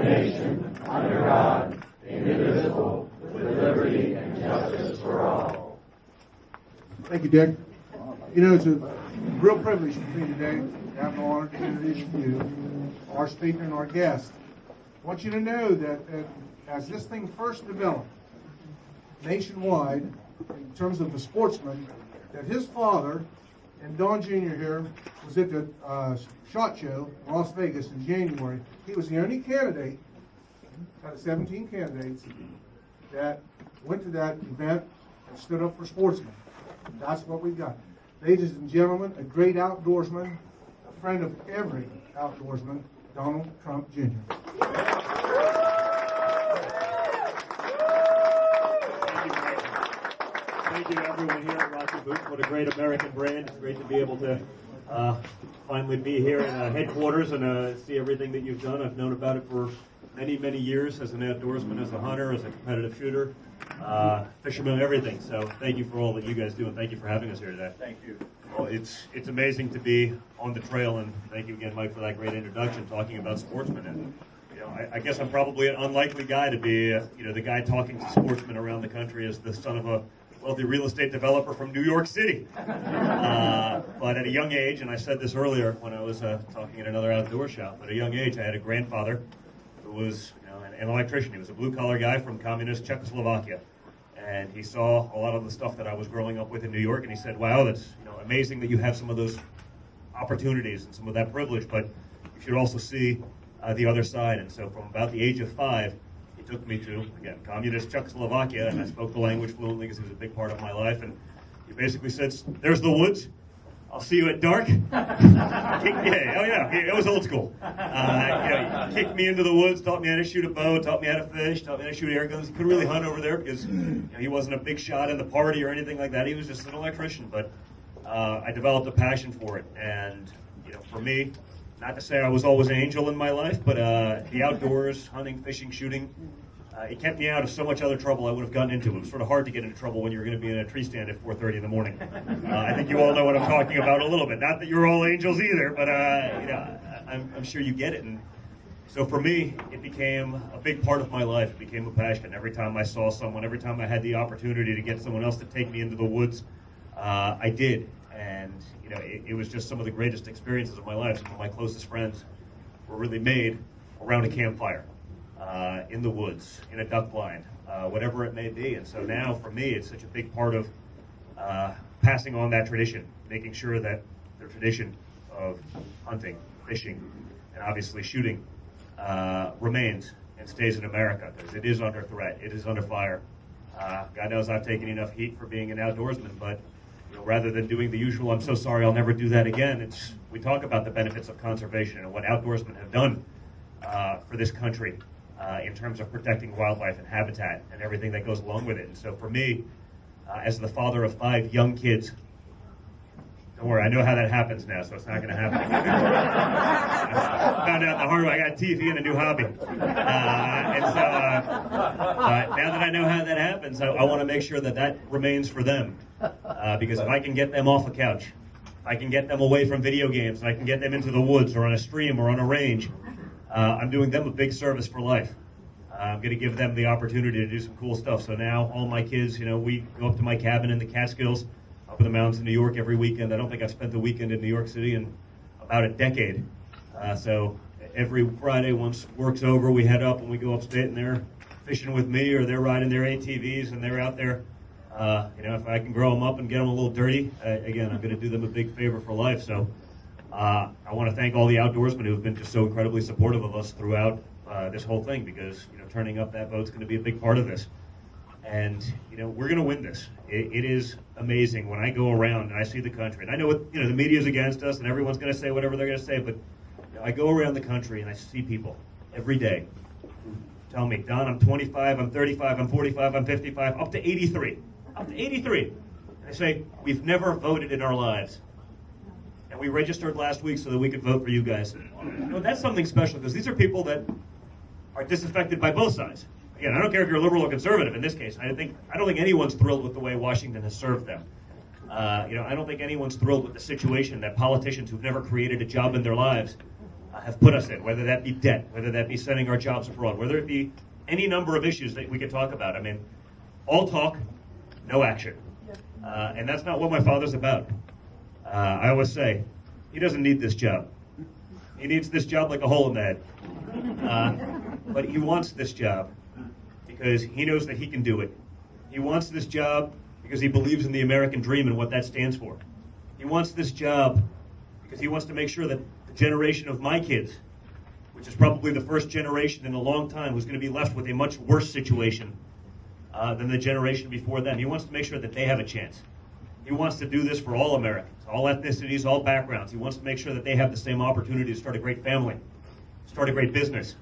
nation, under God, indivisible, with liberty and justice for all. Thank you, Dick. You know, it's a real privilege for me today to have the honor to introduce you, our speaker and our guest. I want you to know that as this thing first developed nationwide, in terms of the sportsman, that his father and Don Jr. here was at the SHOT Show in Las Vegas in January. He was the only candidate out of 17 candidates that went to that event and stood up for sportsmen. That's what we've got. Ladies and gentlemen, a great outdoorsman, a friend of every outdoorsman, Donald Trump Jr. Thank you, everyone here at Rocky Boots. What a great American brand. It's great to be able to finally be here in headquarters and see everything that you've done. I've known about it for many, many years as an outdoorsman, as a hunter, as a competitive shooter, fisherman, everything. So thank you for all that you guys do, and thank you for having us here today. Thank you. Well, it's amazing to be on the trail, and thank you again, Mike, for that great introduction, talking about sportsmen. And you know, I guess I'm probably an unlikely guy to be, the guy talking to sportsmen around the country as the son of a wealthy real estate developer from New York City. But at a young age, and I said this earlier when I was talking at another outdoor shop, at a young age I had a grandfather who was an electrician. He was a blue-collar guy from communist Czechoslovakia. And he saw a lot of the stuff that I was growing up with in New York, and he said, wow, that's amazing that you have some of those opportunities and some of that privilege, but you should also see the other side. And so from about the age of 5, he took me to, again, communist Czechoslovakia, and I spoke the language fluently because it was a big part of my life. And he basically said, there's the woods. I'll see you at dark. It was old school. He kicked me into the woods, taught me how to shoot a bow, taught me how to fish, taught me how to shoot air guns. He couldn't really hunt over there because he wasn't a big shot in the party or anything like that. He was just an electrician. But I developed a passion for it. And for me, not to say I was always an angel in my life, but the outdoors, hunting, fishing, shooting, it kept me out of so much other trouble I would have gotten into. It was sort of hard to get into trouble when you're going to be in a tree stand at 4:30 in the morning. I think you all know what I'm talking about a little bit. Not that you're all angels either, but I'm sure you get it. And so for me, it became a big part of my life. It became a passion. Every time I saw someone, every time I had the opportunity to get someone else to take me into the woods, I did. And it was just some of the greatest experiences of my life. Some of my closest friends were really made around a campfire. In the woods, in a duck blind, whatever it may be. And so now, for me, it's such a big part of passing on that tradition, making sure that the tradition of hunting, fishing, and obviously shooting remains and stays in America, because it is under threat, it is under fire. God knows I've taken enough heat for being an outdoorsman, but rather than doing the usual, I'm so sorry, I'll never do that again, we talk about the benefits of conservation and what outdoorsmen have done for this country. In terms of protecting wildlife and habitat and everything that goes along with it. And so for me, as the father of 5 young kids, don't worry, I know how that happens now, so it's not going to happen. I found out the hard way. I got TV and a new hobby. And so now that I know how that happens, I want to make sure that remains for them. Because if I can get them off a couch, if I can get them away from video games, and I can get them into the woods or on a stream or on a range, I'm doing them a big service for life. I'm going to give them the opportunity to do some cool stuff. So now all my kids, we go up to my cabin in the Catskills, up in the mountains in New York every weekend. I don't think I've spent a weekend in New York City in about a decade. So every Friday, once work's over, we head up and we go upstate, and they're fishing with me, or they're riding their ATVs, and they're out there. If I can grow them up and get them a little dirty, again, I'm going to do them a big favor for life. So I want to thank all the outdoorsmen who have been just so incredibly supportive of us throughout this whole thing, because turning up that vote's going to be a big part of this. And we're going to win this. It is amazing when I go around and I see the country, and I know what the media's against us, and everyone's going to say whatever they're going to say, but I go around the country and I see people every day who tell me, Don, I'm 25, I'm 35, I'm 45, I'm 55, up to 83, up to 83. And I say, we've never voted in our lives. And we registered last week so that we could vote for you guys. That's something special, because these are people that are disaffected by both sides. Again, I don't care if you're liberal or conservative in this case. I don't think anyone's thrilled with the way Washington has served them. I don't think anyone's thrilled with the situation that politicians who've never created a job in their lives have put us in, whether that be debt, whether that be sending our jobs abroad, whether it be any number of issues that we could talk about. I mean, all talk, no action. And that's not what my father's about. I always say, he doesn't need this job. He needs this job like a hole in the head. But he wants this job because he knows that he can do it. He wants this job because he believes in the American dream and what that stands for. He wants this job because he wants to make sure that the generation of my kids, which is probably the first generation in a long time who's going to be left with a much worse situation than the generation before them. He wants to make sure that they have a chance. He wants to do this for all Americans, all ethnicities, all backgrounds. He wants to make sure that they have the same opportunity to start a great family, start a great business,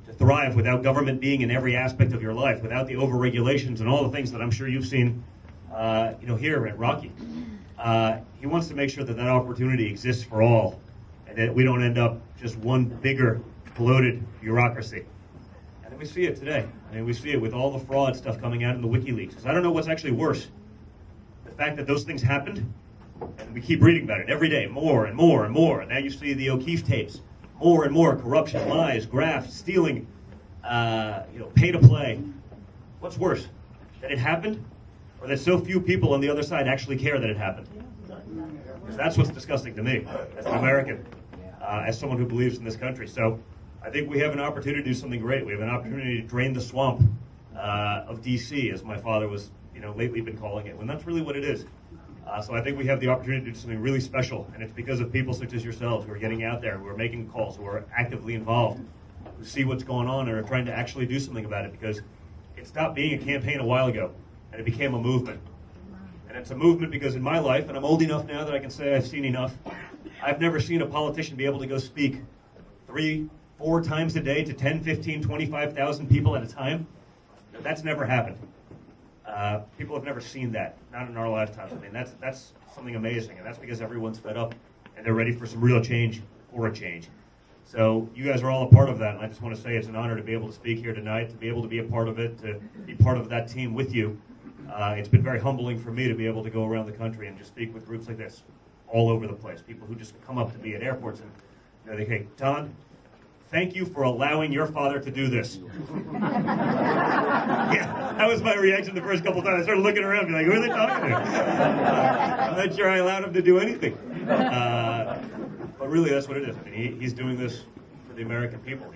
to thrive without government being in every aspect of your life, without the over-regulations and all the things that I'm sure you've seen here at Rocky. He wants to make sure that that opportunity exists for all and that we don't end up just one bigger, bloated bureaucracy. And we see it today. I mean, we see it with all the fraud stuff coming out in the WikiLeaks. Because I don't know what's actually worse. The fact that those things happened, and we keep reading about it every day, more and more and more. And now you see the O'Keefe tapes, more and more corruption, lies, graft, stealing, pay to play. What's worse, that it happened, or that so few people on the other side actually care that it happened? Because that's what's disgusting to me as an American, as someone who believes in this country. So I think we have an opportunity to do something great. We have an opportunity to drain the swamp of D.C., as my father was, lately been calling it, when that's really what it is. So I think we have the opportunity to do something really special, and it's because of people such as yourselves who are getting out there, who are making calls, who are actively involved, who see what's going on and are trying to actually do something about it, because it stopped being a campaign a while ago, and it became a movement. And it's a movement because in my life, and I'm old enough now that I can say I've seen enough, I've never seen a politician be able to go speak 3-4 times a day to 10, 15, 25,000 people at a time. That's never happened. People have never seen that, not in our lifetimes. I mean, that's something amazing, and that's because everyone's fed up and they're ready for some real change or a change. So you guys are all a part of that, and I just want to say it's an honor to be able to speak here tonight, to be able to be a part of it, to be part of that team with you. It's been very humbling for me to be able to go around the country and just speak with groups like this all over the place, people who just come up to me at airports and they say, Don, thank you for allowing your father to do this. Yeah, that was my reaction the first couple times. I started looking around and be like, who are they talking to? I'm not sure I allowed him to do anything. But really, that's what it is. I mean, he's doing this for the American people.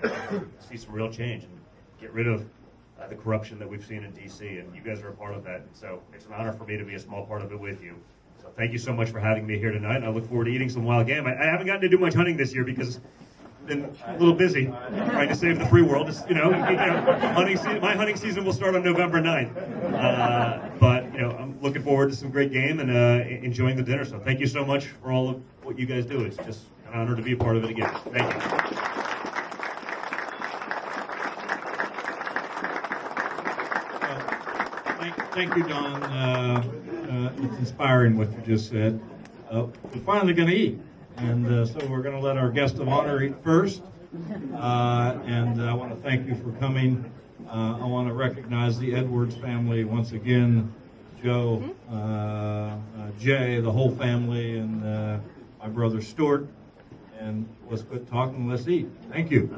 See some real change and get rid of the corruption that we've seen in D.C., and you guys are a part of that. And so it's an honor for me to be a small part of it with you. So thank you so much for having me here tonight, and I look forward to eating some wild game. I haven't gotten to do much hunting this year because been a little busy trying to save the free world. Just, my hunting season will start on November 9th. But I'm looking forward to some great game and enjoying the dinner. So thank you so much for all of what you guys do. It's just an honor to be a part of it again. Thank you. Thank you, Don. It's inspiring what you just said. We're finally going to eat. And so we're going to let our guest of honor eat first. And I want to thank you for coming. I want to recognize the Edwards family once again, Joe, Jay, the whole family, and my brother Stuart. And let's quit talking, let's eat. Thank you.